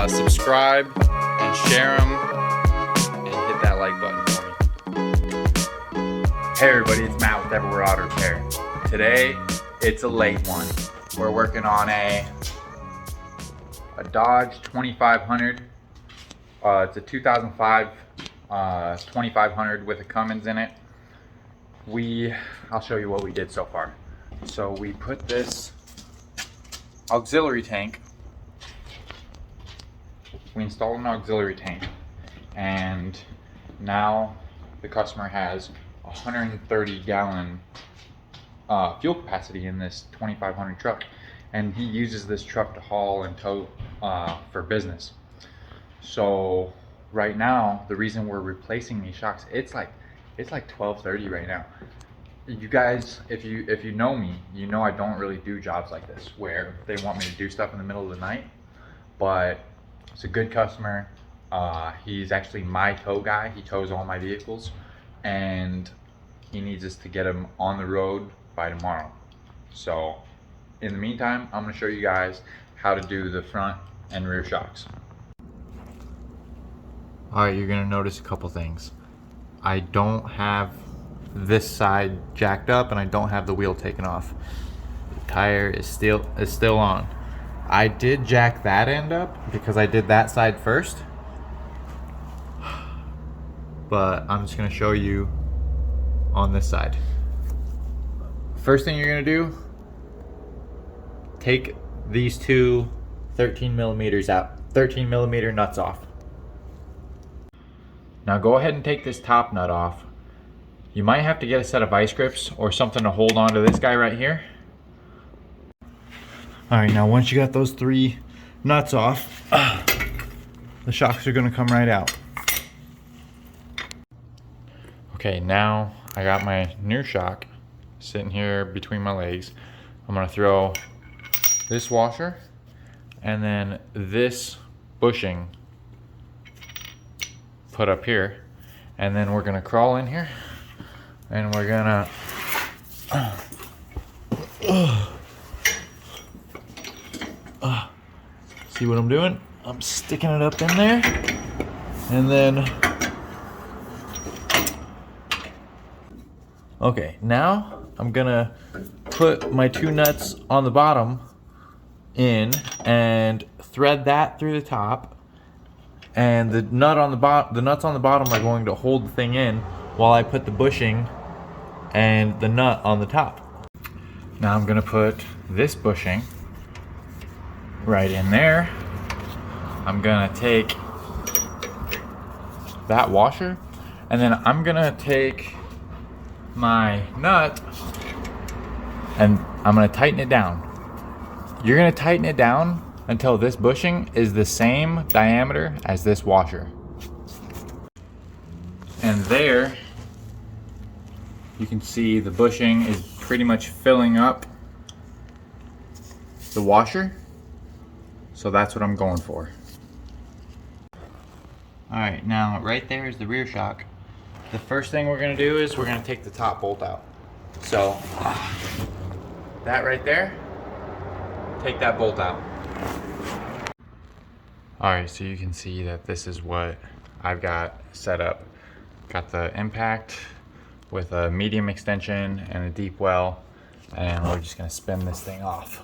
subscribe and share them, and hit that like button for me. Hey everybody, it's Matt with Everywhere Auto Repair. Today, it's a late one. We're working on a Dodge 2500. It's a 2005 2500 with a Cummins in it. I'll show you what we did so far. So we put this auxiliary tank. We installed an auxiliary tank, and now the customer has 130 gallon fuel capacity in this 2500 truck, and he uses this truck to haul and tow for business. So right now, the reason we're replacing these shocks, it's like 12:30 right now. You guys, if you know me, you know I don't really do jobs like this where they want me to do stuff in the middle of the night. But it's a good customer. He's actually my tow guy. He tows all my vehicles, and he needs us to get him on the road by tomorrow. So in the meantime, I'm going to show you guys how to do the front and rear shocks. All right, you're going to notice a couple things. I don't have this side jacked up, and I don't have the wheel taken off. The tire is still on. I did jack that end up because I did that side first, but I'm just going to show you on this side. First thing you're going to do, take these two 13 millimeter nuts off. Now go ahead and take this top nut off. You might have to get a set of vice grips or something to hold on to this guy right here. Alright, now once you got those three nuts off, the shocks are going to come right out. Okay, now I got my new shock sitting here between my legs. I'm going to throw this washer and then this bushing put up here, and then we're going to crawl in here and we're going to see what I'm doing? I'm sticking it up in there, and then okay, now I'm gonna put my two nuts on the bottom in and thread that through the top, and the nuts on the bottom are going to hold the thing in while I put the bushing and the nut on the top. Now I'm gonna put this bushing right in there. I'm gonna take that washer, and then I'm gonna take my nut and I'm gonna tighten it down. You're gonna tighten it down until this bushing is the same diameter as this washer. And there you can see the bushing is pretty much filling up the washer. So that's what I'm going for. Alright, now right there is the rear shock. The first thing we're going to do is we're going to take the top bolt out. So that right there, take that bolt out. Alright, so you can see that this is what I've got set up. Got the impact with a medium extension and a deep well, and we're just going to spin this thing off.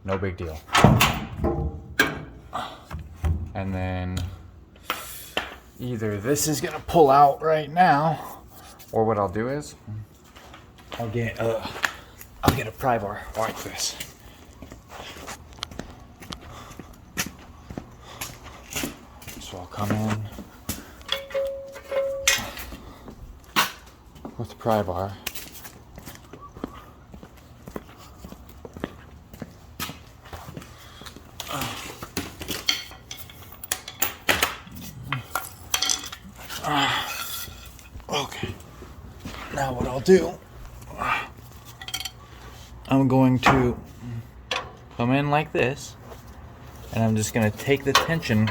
No big deal. And then either this is gonna pull out right now, or what I'll do is I'll get a pry bar like this. So I'll come in with the pry bar. Okay, now what I'll do, I'm going to come in like this, and I'm just going to take the tension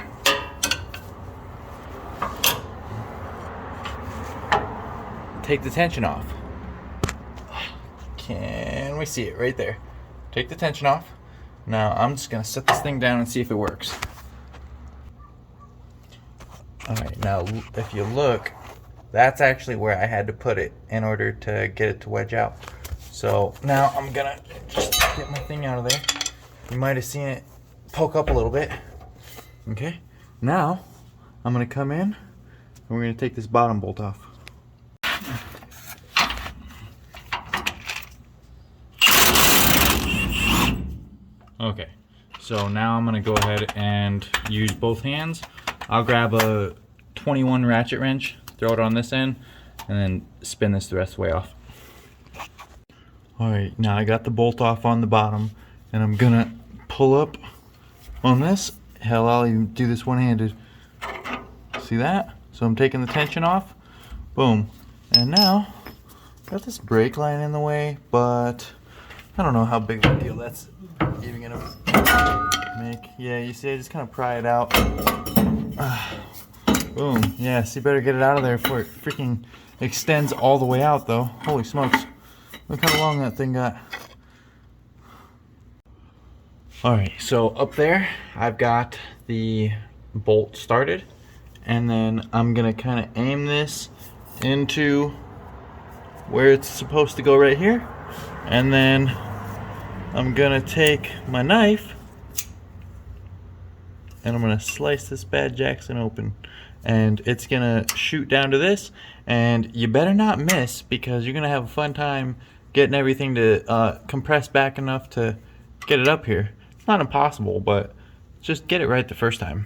off. Can we see it right there? take the tension off. Now I'm just gonna set this thing down and see if it works. All right, now if you look, that's actually where I had to put it in order to get it to wedge out. So now I'm gonna just get my thing out of there. You might have seen it poke up a little bit. Okay, now I'm gonna come in and we're gonna take this bottom bolt off. Okay, so now I'm gonna go ahead and use both hands. I'll grab a 21 ratchet wrench, throw it on this end, and then spin this the rest of the way off. All right, now I got the bolt off on the bottom, and I'm gonna pull up on this. Hell, I'll even do this one-handed. See that? So I'm taking the tension off. Boom. And now, got this brake line in the way, but I don't know how big of a deal that's even gonna make. Yeah, you see, I just kind of pry it out. Boom. Yeah, so you better get it out of there before it freaking extends all the way out, though. Holy smokes. Look how long that thing got. Alright, so up there, I've got the bolt started. And then I'm going to kind of aim this into where it's supposed to go right here. And then I'm going to take my knife and I'm going to slice this bad Jackson open. And it's gonna shoot down to this, and you better not miss, because you're gonna have a fun time getting everything to compress back enough to get it up here. It's not impossible, but just get it right the first time.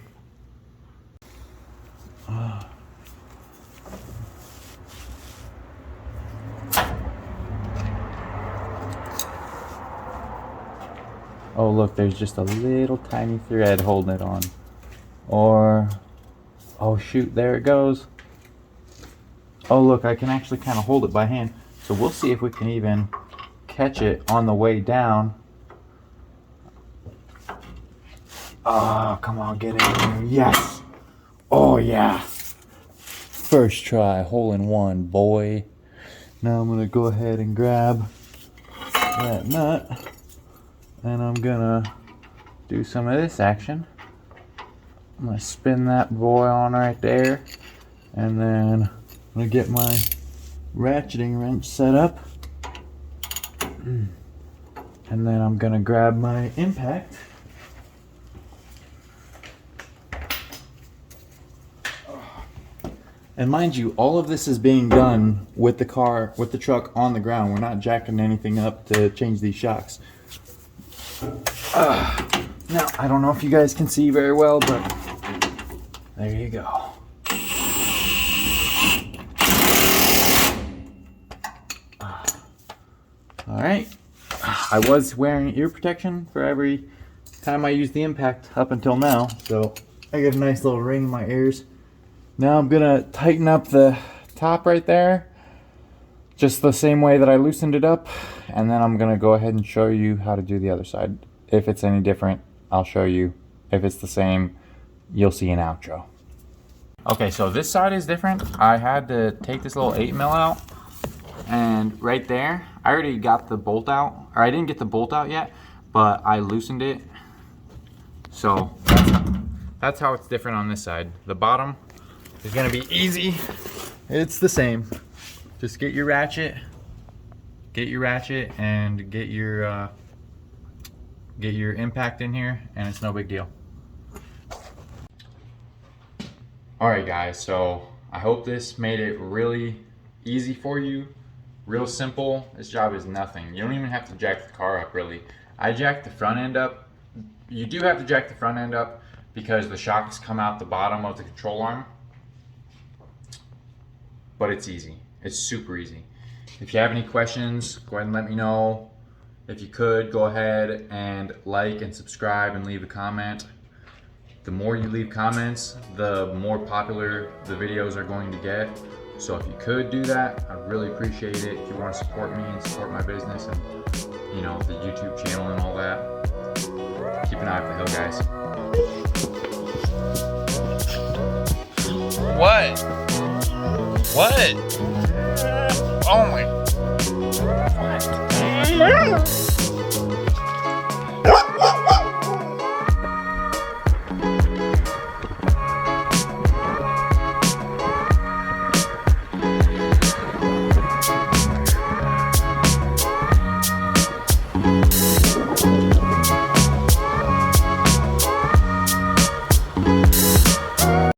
Oh look, there's just a little tiny thread holding it on. Or oh shoot, there it goes. Oh look, I can actually kind of hold it by hand. So we'll see if we can even catch it on the way down. Oh, come on, get in there. Yes. Oh yeah. First try, hole in one, boy. Now I'm gonna go ahead and grab that nut. And I'm gonna do some of this action. I'm gonna spin that boy on right there, and then I'm gonna get my ratcheting wrench set up, and then I'm gonna grab my impact. And mind you, all of this is being done with the truck on the ground. We're not jacking anything up to change these shocks. Now, I don't know if you guys can see very well, but there you go. All right. I was wearing ear protection for every time I used the impact up until now, so I get a nice little ring in my ears. Now I'm gonna tighten up the top right there, just the same way that I loosened it up, and then I'm gonna go ahead and show you how to do the other side. If it's any different, I'll show you. If it's the same, you'll see an outro. Okay, so this side is different. I had to take this little 8mm out, and right there, I already got the bolt out, or I didn't get the bolt out yet, but I loosened it. So that's how it's different on this side. The bottom is gonna be easy. It's the same. Just get your ratchet, and get your impact in here, and it's no big deal. Alright guys, so I hope this made it really easy for you. Real simple. This job is nothing. You don't even have to jack the car up really. I jacked the front end up. You do have to jack the front end up because the shocks come out the bottom of the control arm. But it's easy. It's super easy. If you have any questions, go ahead and let me know. If you could, go ahead and like and subscribe and leave a comment. The more you leave comments, the more popular the videos are going to get. So if you could do that, I'd really appreciate it. If you want to support me and support my business and, you know, the YouTube channel and all that, keep an eye out for the hill, guys. What? What? Oh my